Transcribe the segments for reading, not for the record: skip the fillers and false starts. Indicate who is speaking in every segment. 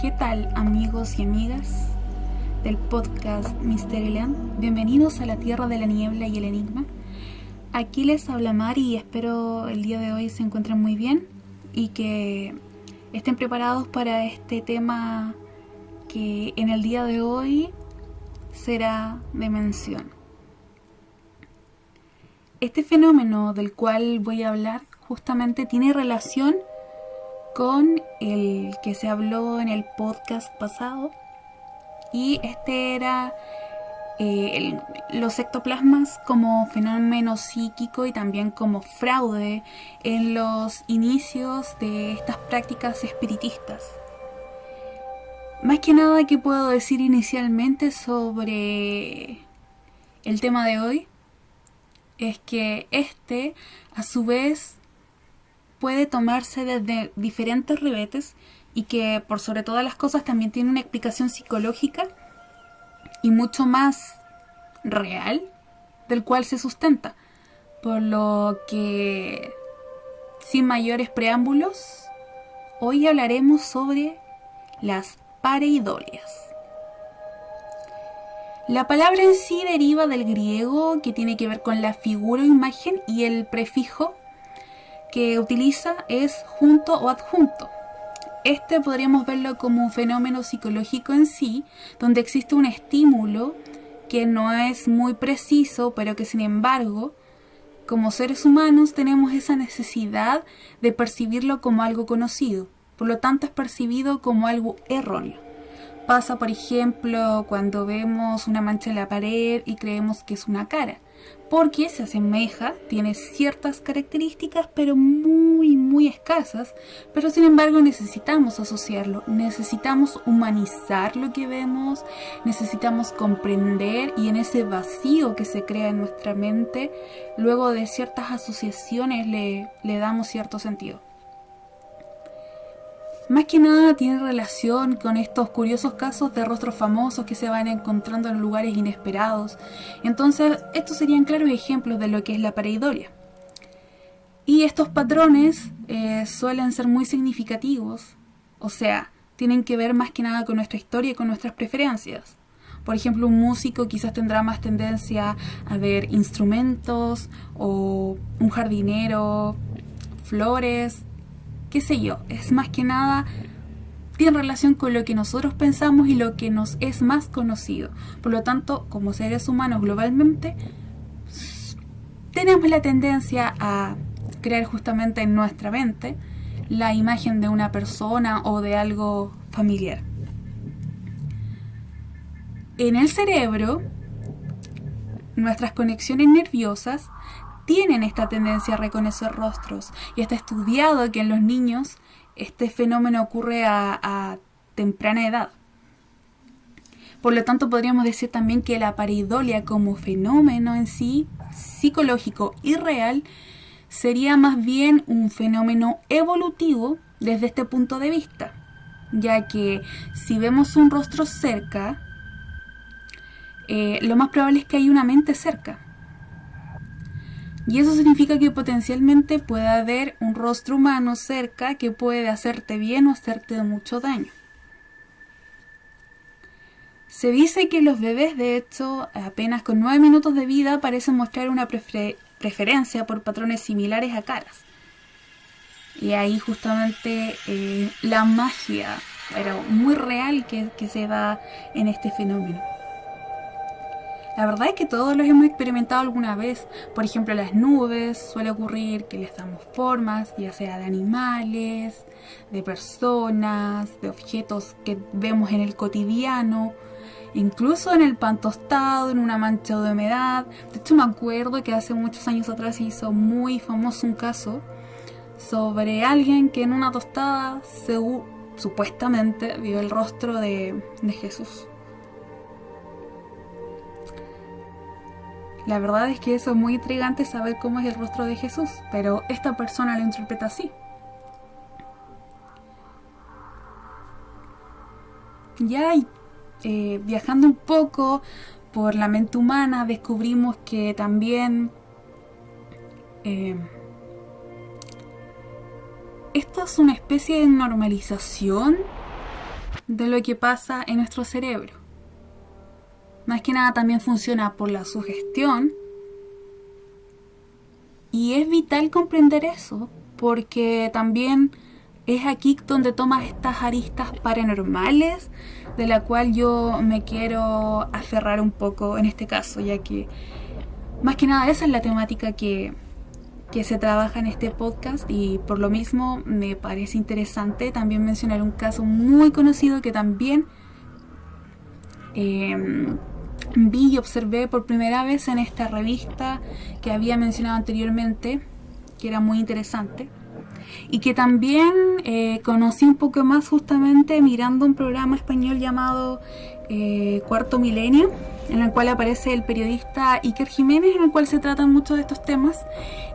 Speaker 1: ¿Qué tal, amigos y amigas del podcast Mysteryland? Bienvenidos a la Tierra de la Niebla y el Enigma. Aquí les habla Mari y espero el día de hoy se encuentren muy bien y que estén preparados para este tema que en el día de hoy será de mención. Este fenómeno del cual voy a hablar justamente tiene relación con el que se habló en el podcast pasado, y este era los ectoplasmas como fenómeno psíquico y también como fraude en los inicios de estas prácticas espiritistas. Más que nada, ¿qué puedo decir inicialmente sobre el tema de hoy? Es que a su vez, puede tomarse desde diferentes ribetes y que, por sobre todas las cosas, también tiene una explicación psicológica y mucho más real del cual se sustenta. Por lo que, sin mayores preámbulos, hoy hablaremos sobre las pareidolias. La palabra en sí deriva del griego, que tiene que ver con la figura o imagen, y el prefijo que utiliza es junto o adjunto. Podríamos verlo como un fenómeno psicológico en sí, donde existe un estímulo que no es muy preciso, pero que sin embargo, como seres humanos tenemos esa necesidad de percibirlo como algo conocido. Por lo tanto, es percibido como algo erróneo. Pasa, por ejemplo, cuando vemos una mancha en la pared y creemos que es una cara, porque se asemeja, tiene ciertas características, pero muy escasas, pero sin embargo necesitamos asociarlo, necesitamos humanizar lo que vemos, necesitamos comprender, y en ese vacío que se crea en nuestra mente, luego de ciertas asociaciones le damos cierto sentido. Más que nada tiene relación con estos curiosos casos de rostros famosos que se van encontrando en lugares inesperados. Entonces, estos serían claros ejemplos de lo que es la pareidolia. Y estos patrones suelen ser muy significativos, o sea, tienen que ver más que nada con nuestra historia y con nuestras preferencias. Por ejemplo, un músico quizás tendrá más tendencia a ver instrumentos, o un jardinero, flores, qué sé yo. Es más que nada, tiene relación con lo que nosotros pensamos y lo que nos es más conocido. Por lo tanto, como seres humanos globalmente, tenemos la tendencia a crear justamente en nuestra mente la imagen de una persona o de algo familiar. En el cerebro, nuestras conexiones nerviosas tienen esta tendencia a reconocer rostros, y está estudiado que en los niños este fenómeno ocurre a temprana edad. Por lo tanto, podríamos decir también que la pareidolia como fenómeno en sí, psicológico y real, sería más bien un fenómeno evolutivo desde este punto de vista, ya que si vemos un rostro cerca, lo más probable es que hay una mente cerca. Y eso significa que potencialmente puede haber un rostro humano cerca que puede hacerte bien o hacerte mucho daño. Se dice que los bebés, de hecho, apenas con 9 minutos de vida, parecen mostrar una preferencia por patrones similares a caras. Y ahí justamente la magia, pero muy real, que se da en este fenómeno. La verdad es que todos los hemos experimentado alguna vez. Por ejemplo, las nubes, suele ocurrir que les damos formas, ya sea de animales, de personas, de objetos que vemos en el cotidiano, incluso en el pan tostado, en una mancha de humedad. De hecho, me acuerdo que hace muchos años atrás se hizo muy famoso un caso sobre alguien que en una tostada supuestamente vio el rostro de Jesús. La verdad es que eso es muy intrigante, saber cómo es el rostro de Jesús, pero esta persona lo interpreta así. Ya viajando un poco por la mente humana, descubrimos que también esto es una especie de normalización de lo que pasa en nuestro cerebro. Más que nada también funciona por la sugestión. Y es vital comprender eso, porque también es aquí donde tomas estas aristas paranormales, de la cual yo me quiero aferrar un poco en este caso, ya que más que nada esa es la temática que se trabaja en este podcast, y por lo mismo me parece interesante también mencionar un caso muy conocido que también vi y observé por primera vez en esta revista que había mencionado anteriormente, que era muy interesante, y que también conocí un poco más justamente mirando un programa español llamado Cuarto Milenio, en el cual aparece el periodista Iker Jiménez, en el cual se tratan muchos de estos temas,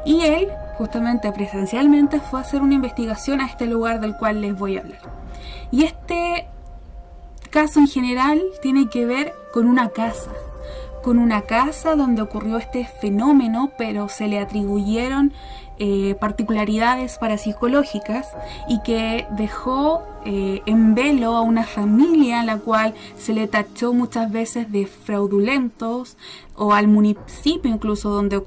Speaker 1: y él justamente presencialmente fue a hacer una investigación a este lugar del cual les voy a hablar. Y este caso en general tiene que ver con una casa donde ocurrió este fenómeno, pero se le atribuyeron particularidades parapsicológicas, y que dejó en velo a una familia a la cual se le tachó muchas veces de fraudulentos, o al municipio incluso donde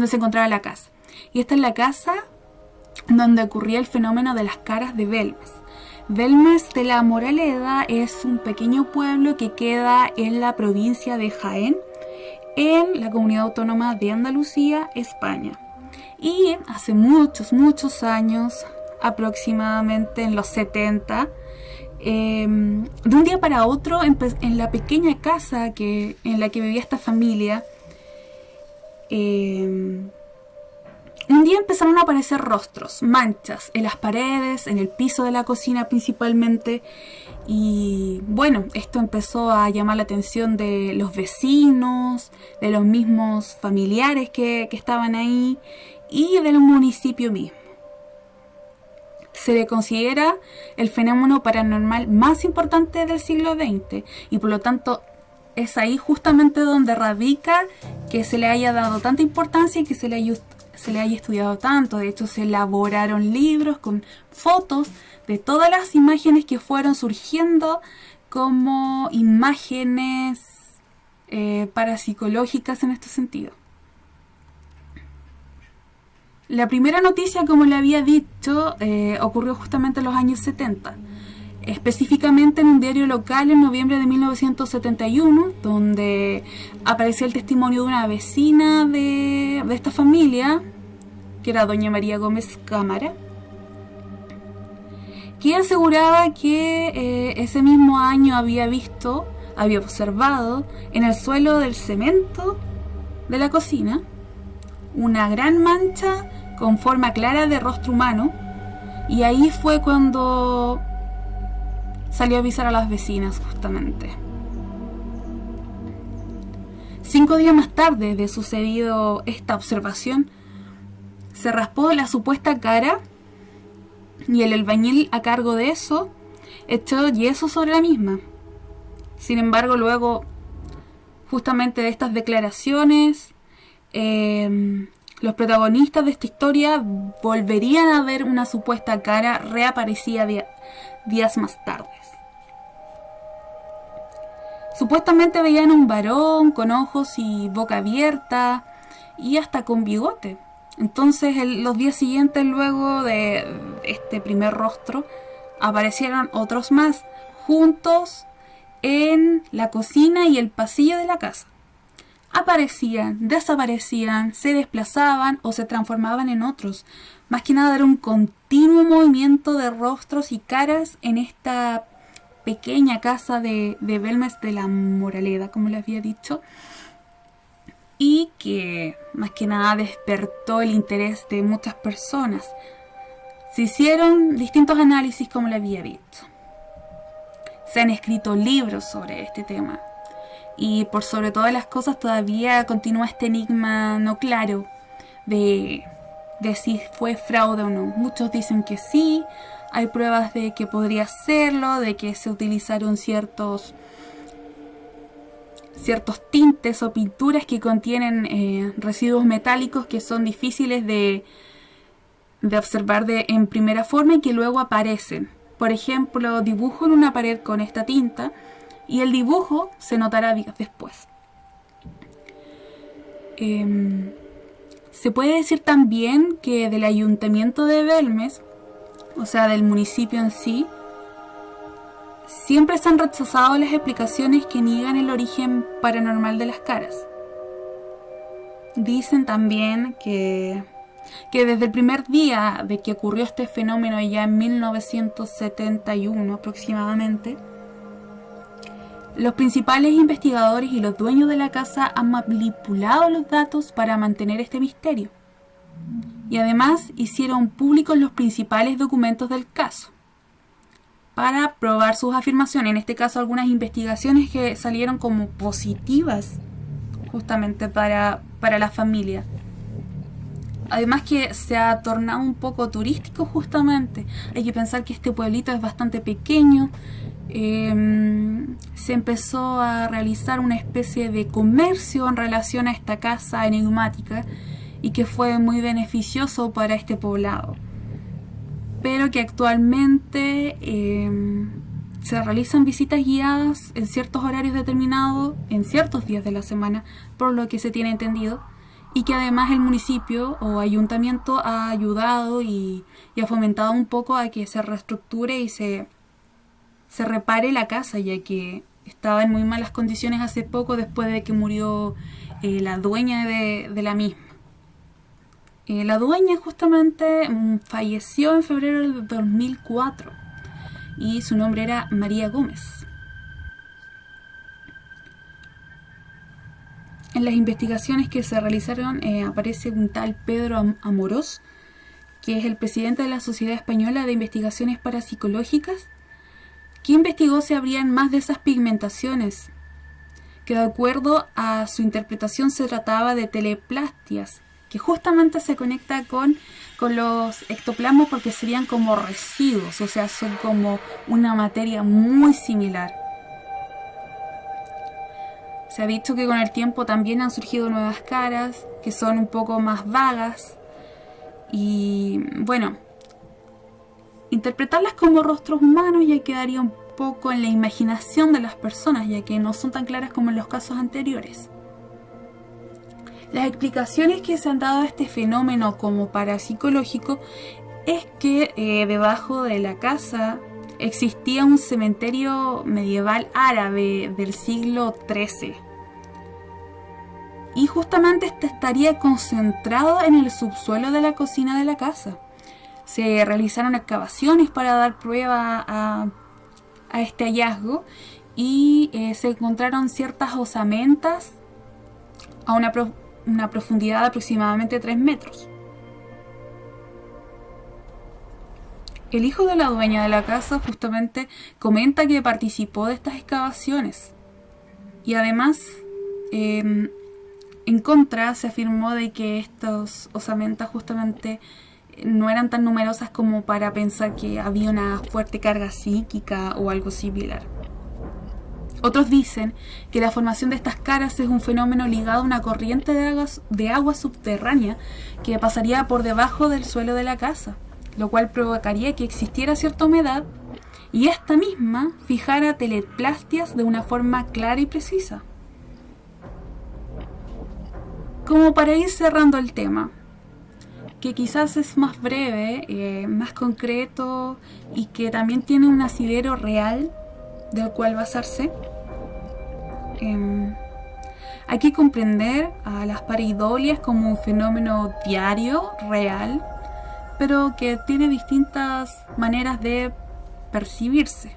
Speaker 1: se encontraba la casa. Y esta es la casa donde ocurría el fenómeno de las caras de Belmez. Belmez de la Moraleda es un pequeño pueblo que queda en la provincia de Jaén, en la comunidad autónoma de Andalucía, España. Y hace muchos años, aproximadamente en los 70, de un día para otro, en la pequeña casa en la que vivía esta familia, un día empezaron a aparecer rostros, manchas en las paredes, en el piso de la cocina principalmente. Y bueno, esto empezó a llamar la atención de los vecinos, de los mismos familiares que estaban ahí, y del municipio mismo. Se le considera el fenómeno paranormal más importante del siglo XX, y por lo tanto es ahí justamente donde radica que se le haya dado tanta importancia y que se le haya estudiado tanto. De hecho, se elaboraron libros con fotos de todas las imágenes que fueron surgiendo como imágenes parapsicológicas en este sentido. La primera noticia, como le había dicho, ocurrió justamente en los años 70. Específicamente en un diario local en noviembre de 1971, donde apareció el testimonio de una vecina de esta familia, que era doña María Gómez Cámara, que aseguraba que ese mismo año había observado en el suelo del cemento de la cocina una gran mancha con forma clara de rostro humano, y ahí fue cuando salió a avisar a las vecinas justamente. 5 días más tarde de sucedido esta observación, se raspó la supuesta cara, y el albañil a cargo de eso echó yeso sobre la misma. Sin embargo, luego justamente de estas declaraciones, los protagonistas de esta historia volverían a ver una supuesta cara reaparecida días más tarde. Supuestamente veían un varón con ojos y boca abierta y hasta con bigote. Entonces los días siguientes, luego de este primer rostro, aparecieron otros más juntos en la cocina y el pasillo de la casa. Aparecían, desaparecían, se desplazaban o se transformaban en otros. Más que nada era un continuo movimiento de rostros y caras en esta pequeña casa de Belmez de la Moraleda, como les había dicho, y que más que nada despertó el interés de muchas personas. Se hicieron distintos análisis, como les había dicho. Se han escrito libros sobre este tema. Y por sobre todas las cosas todavía continúa este enigma no claro de si fue fraude o no. Muchos dicen que sí, hay pruebas de que podría serlo, de que se utilizaron ciertos tintes o pinturas que contienen residuos metálicos que son difíciles de observar en primera forma y que luego aparecen Por ejemplo, dibujo en una pared con esta tinta y el dibujo se notará días después. Se puede decir también que del ayuntamiento de Belmez, o sea, del municipio en sí, siempre se han rechazado las explicaciones que niegan el origen paranormal de las caras. Dicen también que desde el primer día de que ocurrió este fenómeno, ya en 1971 aproximadamente, los principales investigadores y los dueños de la casa han manipulado los datos para mantener este misterio. Y además hicieron públicos los principales documentos del caso para probar sus afirmaciones. En este caso, algunas investigaciones que salieron como positivas justamente para la familia. Además que se ha tornado un poco turístico justamente. Hay que pensar que este pueblito es bastante pequeño. Se empezó a realizar una especie de comercio en relación a esta casa enigmática y que fue muy beneficioso para este poblado. Pero que actualmente se realizan visitas guiadas en ciertos horarios determinados, en ciertos días de la semana, por lo que se tiene entendido, y que además el municipio o ayuntamiento ha ayudado y ha fomentado un poco a que se reestructure y se repare la casa, ya que estaba en muy malas condiciones hace poco después de que murió la dueña de la misma. La dueña justamente falleció en febrero del 2004 y su nombre era María Gómez. En las investigaciones que se realizaron aparece un tal Pedro Amorós, que es el presidente de la Sociedad Española de Investigaciones Parapsicológicas, que investigó si habrían más de esas pigmentaciones, que de acuerdo a su interpretación se trataba de teleplastias, que justamente se conecta con los ectoplasmas porque serían como residuos, o sea, son como una materia muy similar. Se ha dicho que con el tiempo también han surgido nuevas caras, que son un poco más vagas, y bueno, interpretarlas como rostros humanos ya quedaría un poco en la imaginación de las personas, ya que no son tan claras como en los casos anteriores. Las explicaciones que se han dado a este fenómeno como parapsicológico es que debajo de la casa existía un cementerio medieval árabe del siglo XIII. Y justamente este estaría concentrado en el subsuelo de la cocina de la casa. Se realizaron excavaciones para dar prueba a este hallazgo y se encontraron ciertas osamentas a una profundidad de aproximadamente 3 metros. El hijo de la dueña de la casa justamente comenta que participó de estas excavaciones y además en contra se afirmó de que estas osamentas justamente no eran tan numerosas como para pensar que había una fuerte carga psíquica o algo similar. Otros dicen que la formación de estas caras es un fenómeno ligado a una corriente de agua subterránea que pasaría por debajo del suelo de la casa, lo cual provocaría que existiera cierta humedad y esta misma fijara teleplastias de una forma clara y precisa. Como para ir cerrando el tema, que quizás es más breve, más concreto y que también tiene un asidero real del cual basarse. Hay que comprender a las pareidolias como un fenómeno diario, real, pero que tiene distintas maneras de percibirse.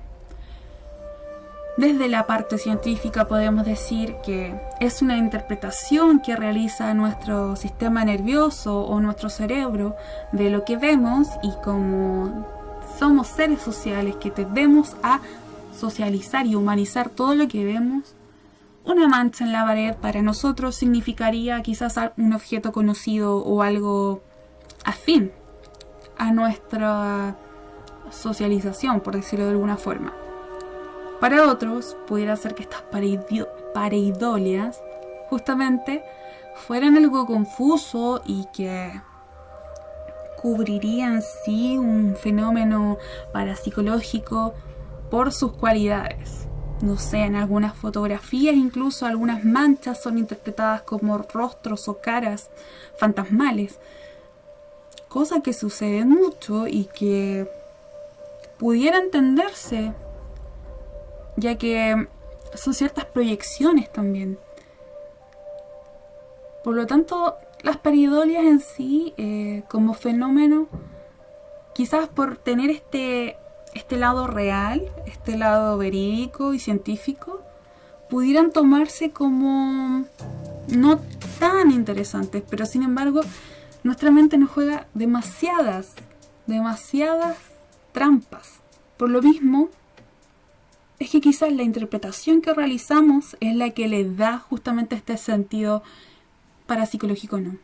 Speaker 1: Desde la parte científica podemos decir que es una interpretación que realiza nuestro sistema nervioso o nuestro cerebro de lo que vemos, y como somos seres sociales que tendemos a socializar y humanizar todo lo que vemos, una mancha en la pared para nosotros significaría quizás un objeto conocido o algo afín a nuestra socialización, por decirlo de alguna forma. Para otros, pudiera ser que estas pareidolias justamente fueran algo confuso y que descubriría en sí un fenómeno parapsicológico por sus cualidades. No sé, en algunas fotografías incluso algunas manchas son interpretadas como rostros o caras fantasmales. Cosa que sucede mucho y que pudiera entenderse, ya que son ciertas proyecciones también. Por lo tanto, las pareidolias en sí, como fenómeno, quizás por tener este lado real, este lado verídico y científico, pudieran tomarse como no tan interesantes, pero sin embargo nuestra mente nos juega demasiadas trampas. Por lo mismo, es que quizás la interpretación que realizamos es la que le da justamente este sentido parapsicológico, ¿no?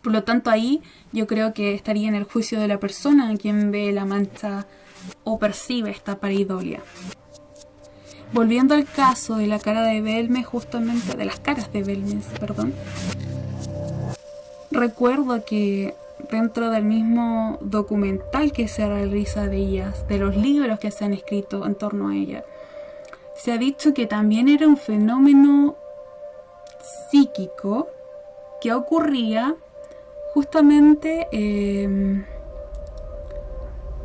Speaker 1: Por lo tanto, ahí yo creo que estaría en el juicio de la persona quien ve la mancha o percibe esta pareidolia. Volviendo al caso de la cara de Belmes, justamente de las caras de Belmes, perdón. Recuerdo que dentro del mismo documental que se realiza de ellas, de los libros que se han escrito en torno a ella, se ha dicho que también era un fenómeno psíquico que ocurría justamente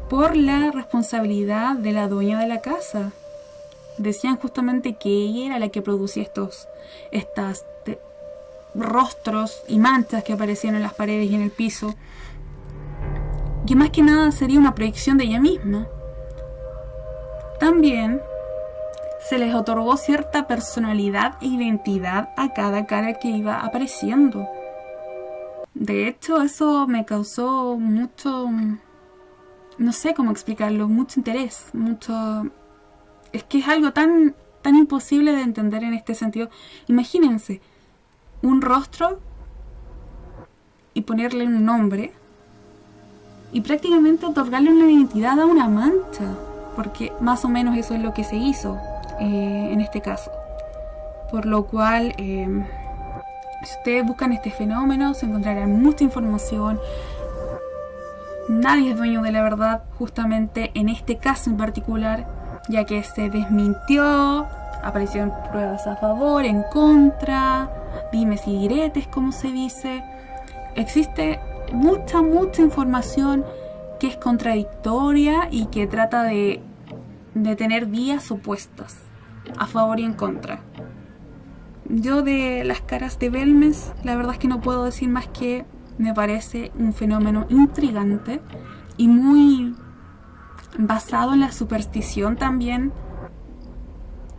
Speaker 1: por la responsabilidad de la dueña de la casa. Decían justamente que ella era la que producía estos rostros y manchas que aparecían en las paredes y en el piso, que más que nada sería una proyección de ella misma. También se les otorgó cierta personalidad e identidad a cada cara que iba apareciendo. De hecho, eso me causó mucho, no sé cómo explicarlo, mucho interés, es que es algo tan imposible de entender en este sentido. Imagínense un rostro y ponerle un nombre y prácticamente otorgarle una identidad a una mancha, porque más o menos eso es lo que se hizo en este caso. Por lo cual, si ustedes buscan este fenómeno, se encontrarán mucha información. Nadie es dueño de la verdad, justamente en este caso en particular, ya que se desmintió, aparecieron pruebas a favor, en contra, dimes y diretes, como se dice. Existe mucha información que es contradictoria y que trata de tener vías opuestas, a favor y en contra. Yo de las caras de Belmes, la verdad es que no puedo decir más que me parece un fenómeno intrigante y muy basado en la superstición también,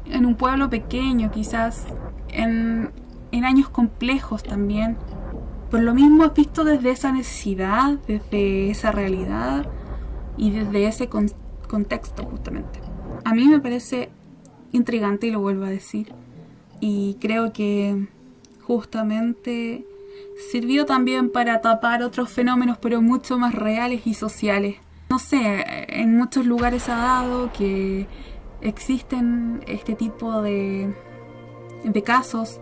Speaker 1: en un pueblo pequeño quizás, en años complejos también. Por lo mismo es visto desde esa necesidad, desde esa realidad y desde ese contexto justamente. A mí me parece intrigante y lo vuelvo a decir. Y creo que justamente sirvió también para tapar otros fenómenos, pero mucho más reales y sociales. No sé, en muchos lugares se ha dado que existen este tipo de casos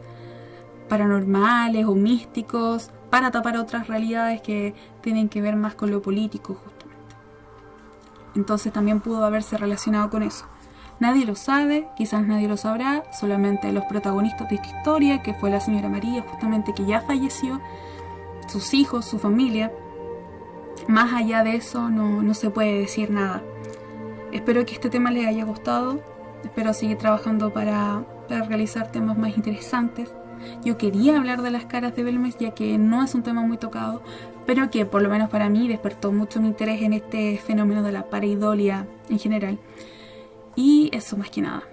Speaker 1: paranormales o místicos para tapar otras realidades que tienen que ver más con lo político justamente. Entonces también pudo haberse relacionado con eso. Nadie lo sabe, quizás nadie lo sabrá, solamente los protagonistas de esta historia, que fue la señora María, justamente, que ya falleció, sus hijos, su familia. Más allá de eso no se puede decir nada. Espero que este tema les haya gustado, espero seguir trabajando para realizar temas más interesantes. Yo quería hablar de las caras de Belmes, ya que no es un tema muy tocado, pero que por lo menos para mí despertó mucho mi interés en este fenómeno de la pareidolia en general. Y eso más que nada.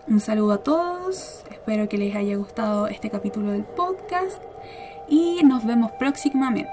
Speaker 1: Un saludo a todos, espero que les haya gustado este capítulo del podcast y nos vemos próximamente.